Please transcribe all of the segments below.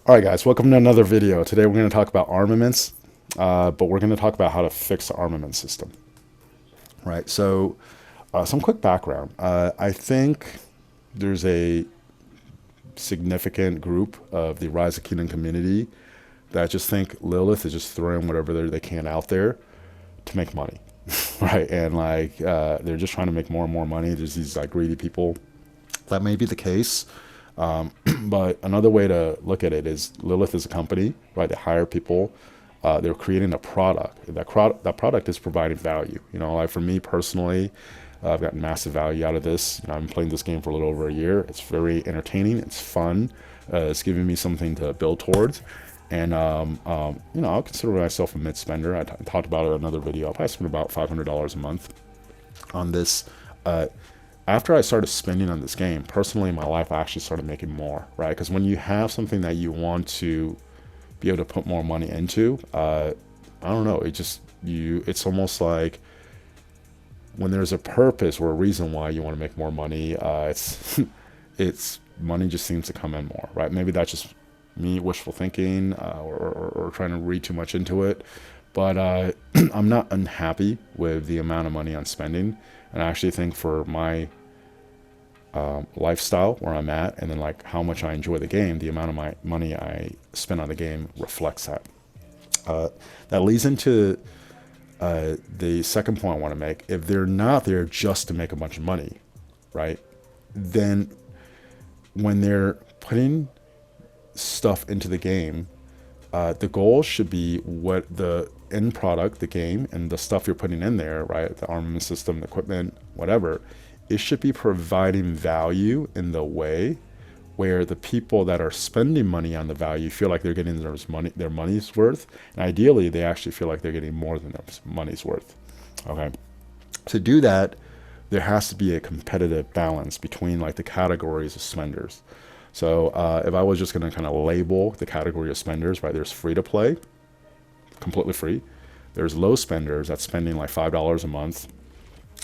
Alright guys, welcome to another video. Today we're going to talk about armaments, but we're going to talk about how to fix the armament system. Right, so some quick background. I think there's a significant group of the Rise of Kingdom community that just think Lilith is just throwing whatever they can out there to make money. Right, and they're just trying to make more and more money. There's these greedy people. That may be the case. But another way to look at it is Lilith is a company, right? They hire people. They're creating a product. That product is providing value. You know, like for me personally, I've gotten massive value out of this. You know, I've been playing this game for a little over a year. It's very entertaining. It's fun. It's giving me something to build towards. And, you know, I'll consider myself a mid-spender. I talked about it in another video. I probably spend about $500 a month on this. After I started spending on this game, personally in my life, I actually started making more, right? Because when you have something that you want to be able to put more money into, I don't know, it's almost like when there's a purpose or a reason why you want to make more money, it's money just seems to come in more, right? Maybe that's just me wishful thinking or trying to read too much into it. But I'm not unhappy with the amount of money I'm spending. And I actually think for my lifestyle where I'm at, and then like how much I enjoy the game, the amount of my money I spend on the game reflects that. That leads into the second point I want to make. If they're not there just to make a bunch of money, right, then when they're putting stuff into the game, the goal should be what the end product, the game, and the stuff you're putting in there, right, the armament system, the equipment, whatever, it should be providing value in the way where the people that are spending money on the value feel like they're getting their money's worth, and ideally they actually feel like they're getting more than their money's worth. Okay, to do that, there has to be a competitive balance between like the categories of spenders. So if I was just going to kind of label the category of spenders, right, there's free to play, completely free. There's low spenders that's spending like $5 a month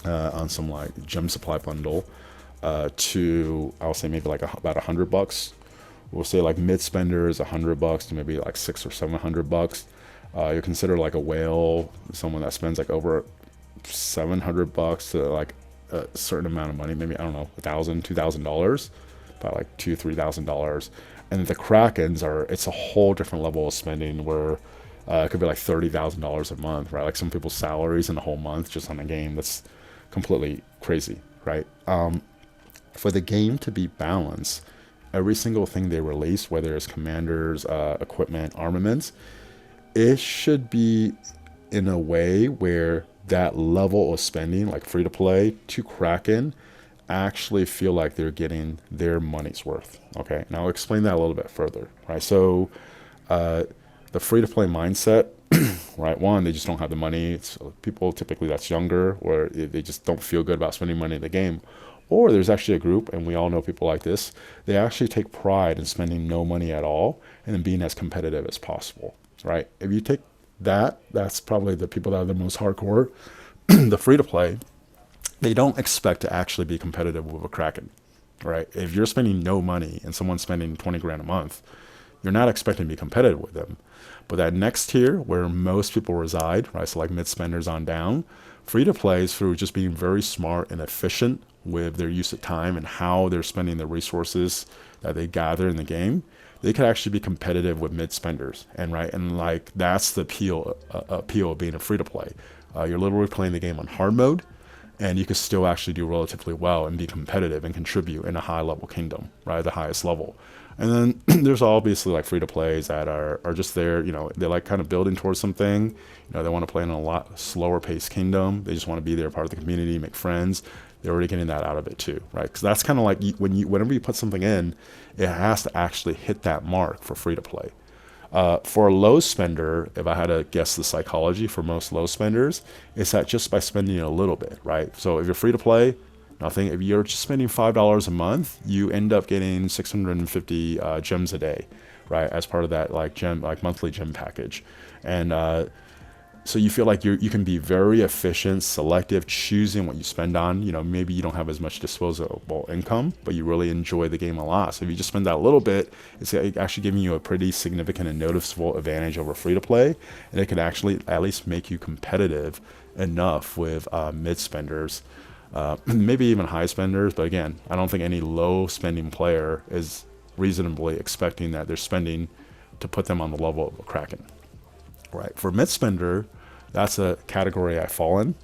on some like gem supply bundle to, I'll say maybe like about $100. We'll say like mid spenders $100 to maybe like $600 or $700. You consider like a whale, someone that spends like over $700 to like a certain amount of money, maybe I don't know, $1,000, $2,000, about like $2,000, $3,000. And the Krakens it's a whole different level of spending where it could be like $30,000 a month, right? Like some people's salaries in a whole month just on a game. That's completely crazy, right? For the game to be balanced, every single thing they release, whether it's commanders, equipment, armaments, it should be in a way where that level of spending, like free to play to Kraken, actually feel like they're getting their money's worth. Okay, now I'll explain that a little bit further, right? So the free-to-play mindset, right? One, they just don't have the money. It's people typically that's younger, or they just don't feel good about spending money in the game. Or there's actually a group, and we all know people like this, they actually take pride in spending no money at all and then being as competitive as possible, right? If you take that's probably the people that are the most hardcore. The free-to-play, they don't expect to actually be competitive with a Kraken, right? If you're spending no money and someone's spending 20 grand a month, you're not expecting to be competitive with them. But that next tier where most people reside, right, so like mid spenders on down, free to play is through just being very smart and efficient with their use of time and how they're spending the resources that they gather in the game. They could actually be competitive with mid spenders, and like that's the appeal of being a free to play. You're literally playing the game on hard mode, and you can still actually do relatively well and be competitive and contribute in a high level kingdom, right, the highest level. And then there's obviously like free to plays that are just there, you know, they're like kind of building towards something, you know, they want to play in a lot slower paced kingdom. They just want to be there, part of the community, make friends. They're already getting that out of it too, right? Because that's kind of like whenever you put something in, it has to actually hit that mark for free to play. For a low spender, if I had to guess the psychology for most low spenders, it's that just by spending a little bit, right? So if you're free to play, nothing. If you're just spending $5 a month, you end up getting 650 gems a day, right? As part of that like monthly gem package, and So you feel like you can be very efficient, selective, choosing what you spend on. Maybe you don't have as much disposable income, but you really enjoy the game a lot. So if you just spend that little bit, it's actually giving you a pretty significant and noticeable advantage over free to play, and it could actually at least make you competitive enough with mid spenders, maybe even high spenders. But again, I don't think any low spending player is reasonably expecting that they're spending to put them on the level of a Kraken. Right. For mid spender, that's a category I fall in.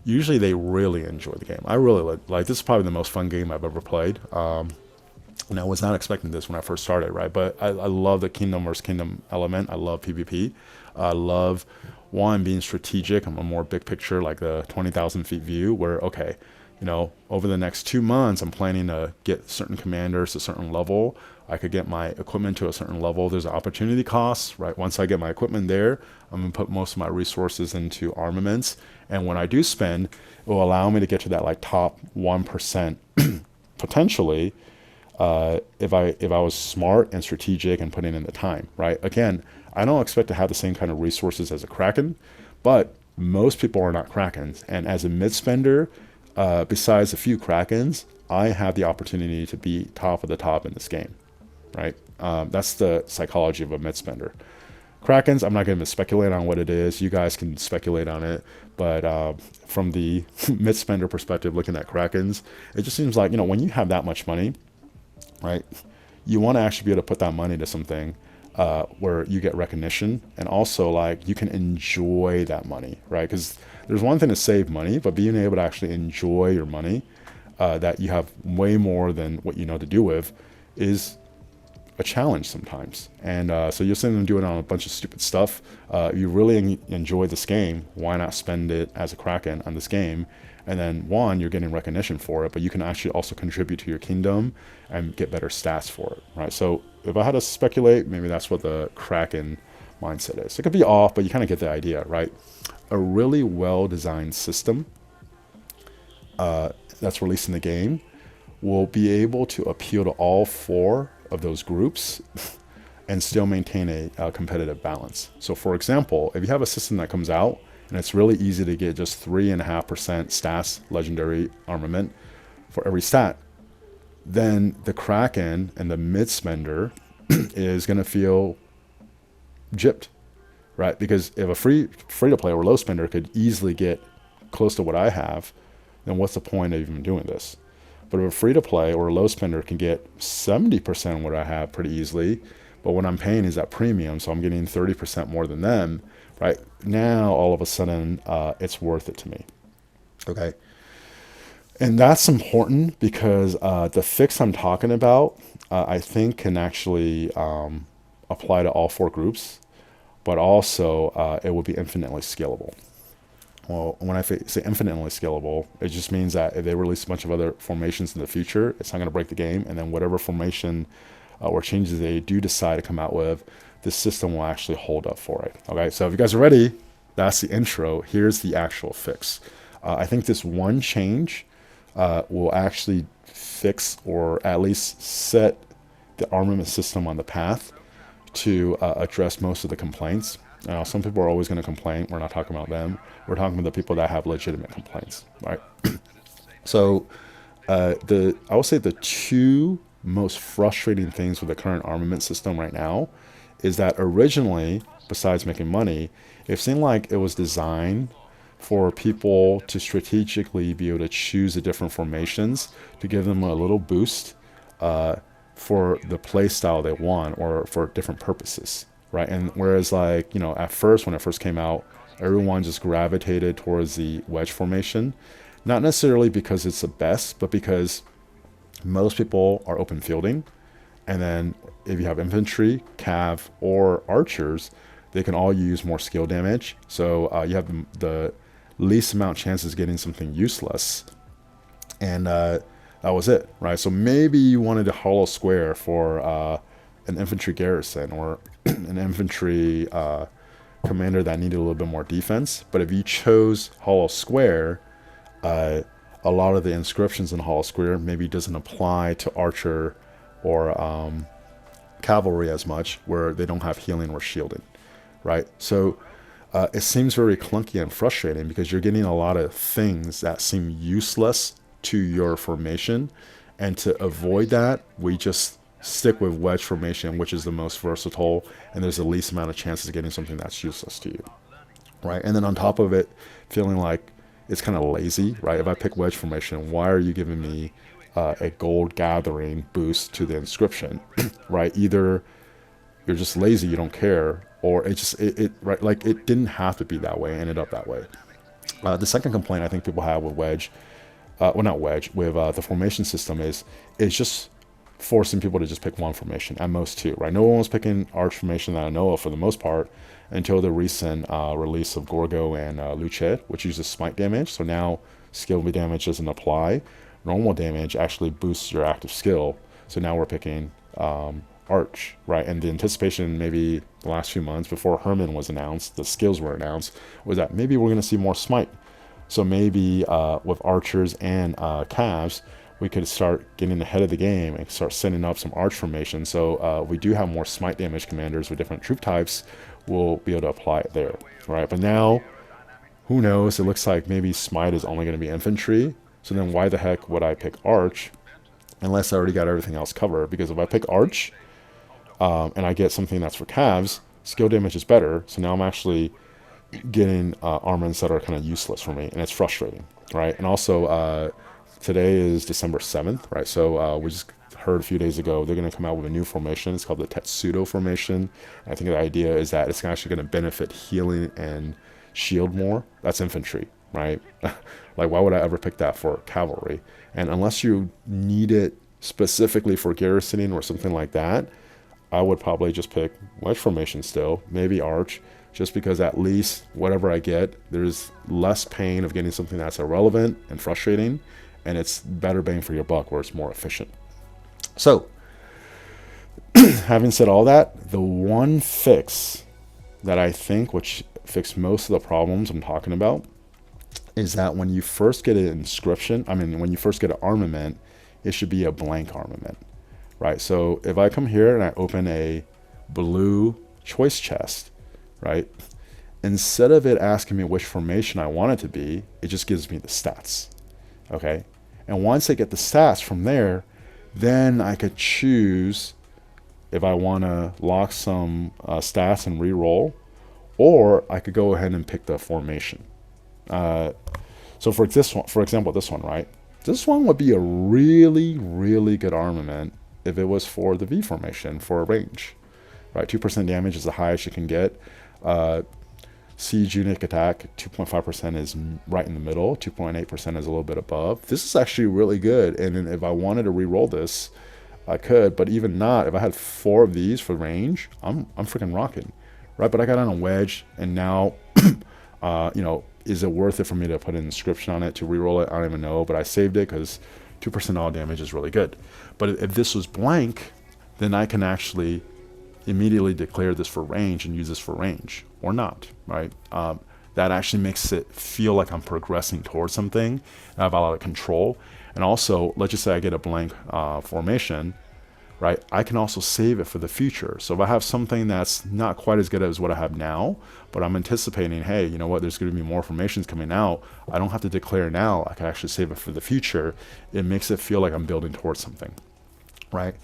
Usually they really enjoy the game. I really like this is probably the most fun game I've ever played. And I was not expecting this when I first started, right? But I love the kingdom versus kingdom element. I love PvP. I love one being strategic. I'm a more big picture, like the 20,000 feet view where, okay, over the next 2 months, I'm planning to get certain commanders to a certain level. I could get my equipment to a certain level. There's an opportunity cost, right? Once I get my equipment there, I'm going to put most of my resources into armaments. And when I do spend, it will allow me to get to that like top 1% potentially, if I was smart and strategic and putting in the time, right? Again, I don't expect to have the same kind of resources as a Kraken, but most people are not Krakens. And as a mid spender, besides a few Krakens, I have the opportunity to be top of the top in this game, right? That's the psychology of a mid spender. Krakens, I'm not going to speculate on what it is. You guys can speculate on it. But from the mid spender perspective, looking at Krakens, it just seems like, when you have that much money, right, you want to actually be able to put that money to something where you get recognition, and also like you can enjoy that money, right? Because there's one thing to save money, but being able to actually enjoy your money that you have way more than what you know to do with is a challenge sometimes. And so you'll see them doing on a bunch of stupid stuff. If you really enjoy this game, why not spend it as a Kraken on this game? And then one, you're getting recognition for it, but you can actually also contribute to your kingdom and get better stats for it, right? So if I had to speculate, maybe that's what the Kraken mindset is. It could be off, but you kind of get the idea, right? A really well-designed system that's released in the game will be able to appeal to all 4 of those groups and still maintain a competitive balance. So for example, if you have a system that comes out and it's really easy to get just 3.5% stats, legendary armament for every stat, then the Kraken and the mid spender is going to feel gypped, right? Because if a free to play or low spender could easily get close to what I have, then what's the point of even doing this? But if a free to play or a low spender can get 70% of what I have pretty easily, but what I'm paying is that premium, so I'm getting 30% more than them, right? Now all of a sudden it's worth it to me. Okay. And that's important because the fix I'm talking about, I think can actually apply to all 4 groups, but also it will be infinitely scalable. Well, when I say infinitely scalable, it just means that if they release a bunch of other formations in the future, it's not going to break the game. And then whatever formation or changes they do decide to come out with, the system will actually hold up for it. Okay, so if you guys are ready, that's the intro. Here's the actual fix. I think this one change will actually fix or at least set the armament system on the path to address most of the complaints. Some people are always going to complain. We're not talking about them. We're talking about the people that have legitimate complaints, right? So I would say the 2 most frustrating things with the current armament system right now is that originally, besides making money, it seemed like it was designed for people to strategically be able to choose the different formations to give them a little boost for the play style they want or for different purposes, right? And whereas like, at first, when it first came out, everyone just gravitated towards the wedge formation, not necessarily because it's the best, but because most people are open fielding. And then if you have infantry, cav, or archers, they can all use more skill damage. So you have the least amount of chances getting something useless. And that was it, right? So maybe you wanted a hollow square for an infantry garrison or an infantry commander that needed a little bit more defense. But if you chose hollow square, a lot of the inscriptions in hollow square maybe doesn't apply to archer or cavalry as much, where they don't have healing or shielding, right? So it seems very clunky and frustrating because you're getting a lot of things that seem useless to your formation. And to avoid that, we just stick with wedge formation, which is the most versatile, and there's the least amount of chances of getting something that's useless to you, right? And then on top of it, feeling like it's kind of lazy, right? If I pick wedge formation, why are you giving me a gold gathering boost to the inscription, right? Either you're just lazy, you don't care, or it right, like it didn't have to be that way, it ended up that way. The second complaint I think people have with wedge, well, not wedge, with the formation system is it's just forcing people to just pick one formation, at most two, right? No one was picking arch formation that I know of for the most part until the recent release of Gorgo and Luce, which uses smite damage. So now skill damage doesn't apply. Normal damage actually boosts your active skill. So now we're picking arch, right? And the anticipation maybe the last few months before Herman was announced, the skills were announced, was that maybe we're going to see more smite. So maybe with archers and calves, we could start getting ahead of the game and start setting up some arch formation. So we do have more smite damage commanders with different troop types. We'll be able to apply it there, right? But now, who knows? It looks like maybe smite is only going to be infantry. So then why the heck would I pick arch unless I already got everything else covered? Because if I pick arch and I get something that's for calves, skill damage is better. So now I'm actually getting armaments that are kind of useless for me, and it's frustrating, right? And also, today is December 7th, right? So we just heard a few days ago they're going to come out with a new formation. It's called the Tetsudo formation. And I think the idea is that it's actually going to benefit healing and shield more. That's infantry, right? Like, why would I ever pick that for cavalry? And unless you need it specifically for garrisoning or something like that, I would probably just pick wedge formation still, maybe arch, just because at least whatever I get, there's less pain of getting something that's irrelevant and frustrating, and it's better bang for your buck where it's more efficient. So, having said all that, the one fix that I think which fix most of the problems I'm talking about is that when you first get an inscription, when you first get an armament, it should be a blank armament, right? So if I come here and I open a blue choice chest, right, instead of it asking me which formation I want it to be, it just gives me the stats, okay? And once I get the stats from there, then I could choose if I want to lock some stats and re-roll, or I could go ahead and pick the formation. So for example, this one, right? This one would be a really, really good armament if it was for the V formation for a range, right? 2% damage is the highest you can get. Siege unique attack, 2.5% is right in the middle. 2.8% is a little bit above. This is actually really good. And then if I wanted to re-roll this, I could. But even not, if I had 4 of these for range, I'm freaking rocking, right? But I got on a wedge, and now, is it worth it for me to put an inscription on it to re-roll it? I don't even know. But I saved it because 2% all damage is really good. But if this was blank, then I can actually immediately declare this for range and use this for range, or not, right? That actually makes it feel like I'm progressing towards something, and I have a lot of control. And also, let's just say I get a blank formation, right? I can also save it for the future. So if I have something that's not quite as good as what I have now, but I'm anticipating, hey, you know what, there's going to be more formations coming out, I don't have to declare now, I can actually save it for the future. It makes it feel like I'm building towards something, right?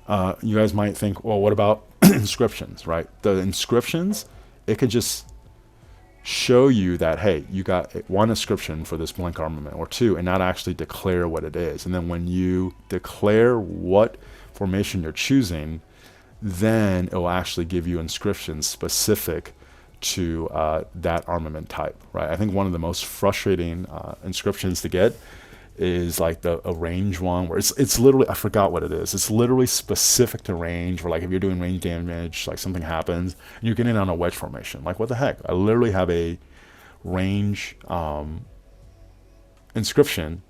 You guys might think, well, what about inscriptions, right? The inscriptions, it could just show you that, hey, you got 1 inscription for this blank armament or 2, and not actually declare what it is. And then when you declare what formation you're choosing, then it will actually give you inscriptions specific to that armament type, right? I think one of the most frustrating inscriptions to get is like a range one where it's literally, I forgot what it is. It's literally specific to range, where like if you're doing range damage, like something happens and you're getting on a wedge formation. Like, what the heck? I literally have a range inscription.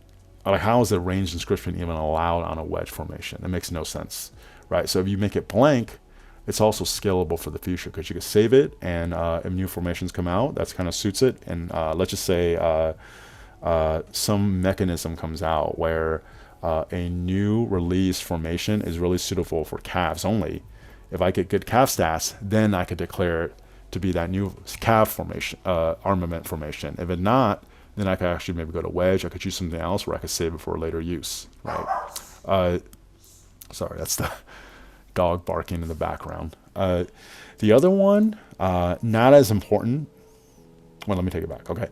Like, how is a range inscription even allowed on a wedge formation? It makes no sense, right? So if you make it blank, it's also scalable for the future because you can save it, and if new formations come out, that's kind of suits it. And let's just say some mechanism comes out where a new release formation is really suitable for calves only. If I get good calf stats, then I could declare it to be that new cav formation, armament formation. If it's not, then I could actually maybe go to wedge. I could choose something else where I could save it for later use, right? Sorry, that's the dog barking in the background. The other one, not as important. Well, let me take it back. Okay.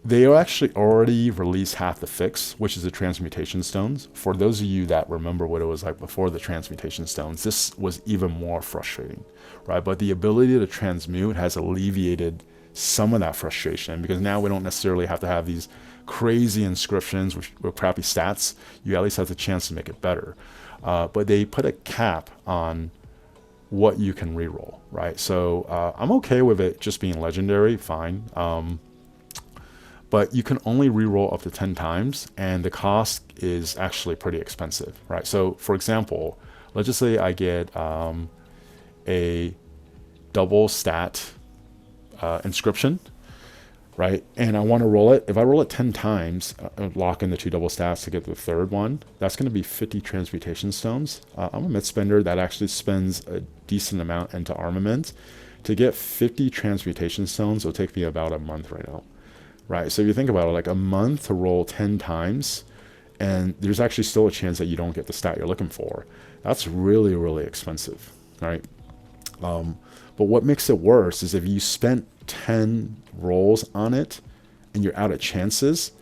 They actually already released half the fix, which is the transmutation stones. For those of you that remember what it was like before the transmutation stones, this was even more frustrating, right? But the ability to transmute has alleviated some of that frustration, because now we don't necessarily have to have these crazy inscriptions with crappy stats. You at least have the chance to make it better. But they put a cap on what you can reroll, right? So I'm okay with it just being legendary, fine. But you can only reroll up to 10 times, and the cost is actually pretty expensive, right? So for example, let's just say I get a double stat inscription, right? And I want to roll it. If I roll it 10 times, lock in the 2 double stats to get the third one, that's going to be 50 transmutation stones. I'm a mid spender that actually spends a decent amount into armament. To get 50 transmutation stones, it'll take me about a month right now. Right, so if you think about it, like a month to roll 10 times, and there's actually still a chance that you don't get the stat you're looking for. That's really, really expensive, right? But what makes it worse is if you spent 10 rolls on it and you're out of chances,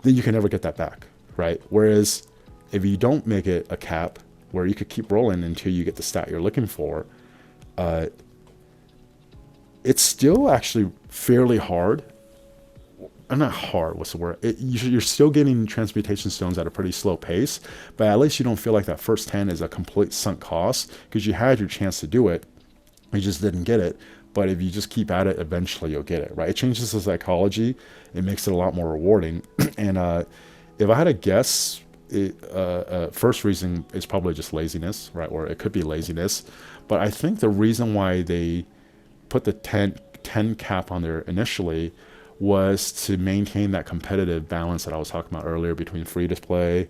then you can never get that back, right? Whereas if you don't make it a cap where you could keep rolling until you get the stat you're looking for, it's still actually fairly hard. Not hard, what's the word? You're still getting transmutation stones at a pretty slow pace, but at least you don't feel like that first 10 is a complete sunk cost, because you had your chance to do it, you just didn't get it. But if you just keep at it, eventually you'll get it, right? It changes the psychology. It makes it a lot more rewarding. And if I had to guess, first reason is probably just laziness, right? Or it could be laziness. But I think the reason why they put the 10 cap on there initially was to maintain that competitive balance that I was talking about earlier between free to play,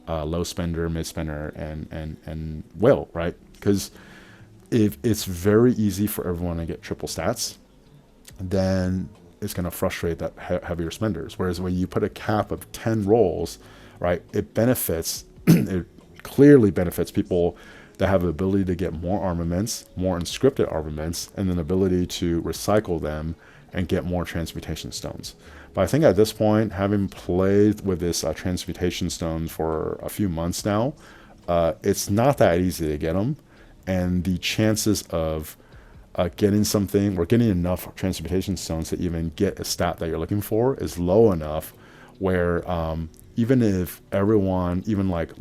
low spender, mid spender, and whale, right? Because if it's very easy for everyone to get triple stats, then it's going to frustrate that heavier spenders. Whereas when you put a cap of 10 rolls, right, it benefits, it clearly benefits people that have the ability to get more armaments, more inscripted armaments, and then the ability to recycle them and get more transmutation stones. But I think at this point, having played with this transmutation stone for a few months now, it's not that easy to get them. And the chances of getting something or getting enough transmutation stones to even get a stat that you're looking for is low enough where even if everyone, even like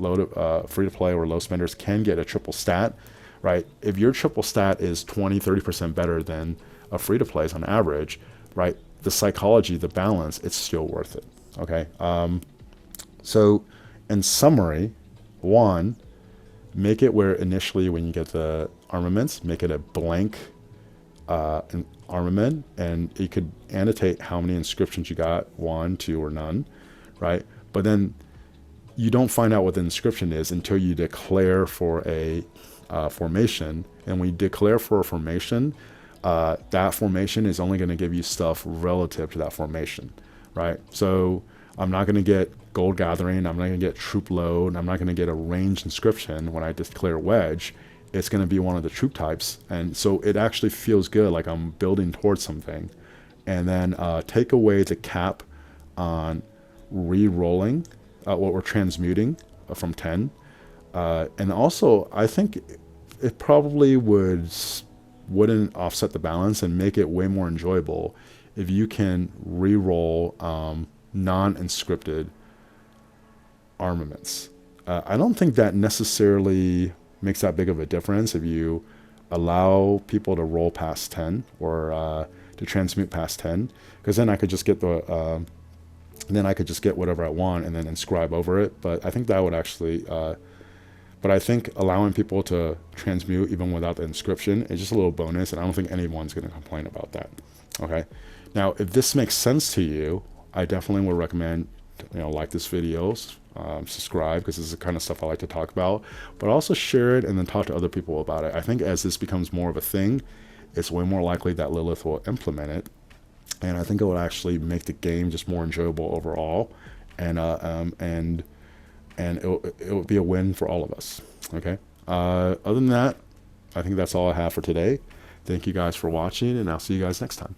free to play or low spenders can get a triple stat, right? If your triple stat is 20-30% better than a free to plays on average, right? The psychology, the balance, it's still worth it. Okay. So in summary, one, make it where initially when you get the armaments, make it a blank armament, and you could annotate how many inscriptions you got, 1, 2, or none, right? But then you don't find out what the inscription is until you declare for a formation. And when you declare for a formation, that formation is only going to give you stuff relative to that formation, right? So I'm not going to get gold gathering, I'm not going to get troop load, I'm not going to get a range inscription when I declare wedge. It's going to be one of the troop types, and so it actually feels good, like I'm building towards something. And then take away the cap on re-rolling what we're transmuting from 10, and also I think it probably wouldn't offset the balance and make it way more enjoyable if you can re-roll non-inscripted armaments. I don't think that necessarily makes that big of a difference if you allow people to roll past 10 or to transmute past 10, because then I could just get whatever I want and then inscribe over it. But I think that would actually but I think allowing people to transmute even without the inscription is just a little bonus, and I don't think anyone's going to complain about that. Okay. Now, if this makes sense to you, I definitely would recommend, like this video, subscribe, because this is the kind of stuff I like to talk about, but also share it and then talk to other people about it. I think as this becomes more of a thing, it's way more likely that Lilith will implement it. And I think it will actually make the game just more enjoyable overall, and it will be a win for all of us. Okay. Other than that, I think that's all I have for today. Thank you guys for watching, and I'll see you guys next time.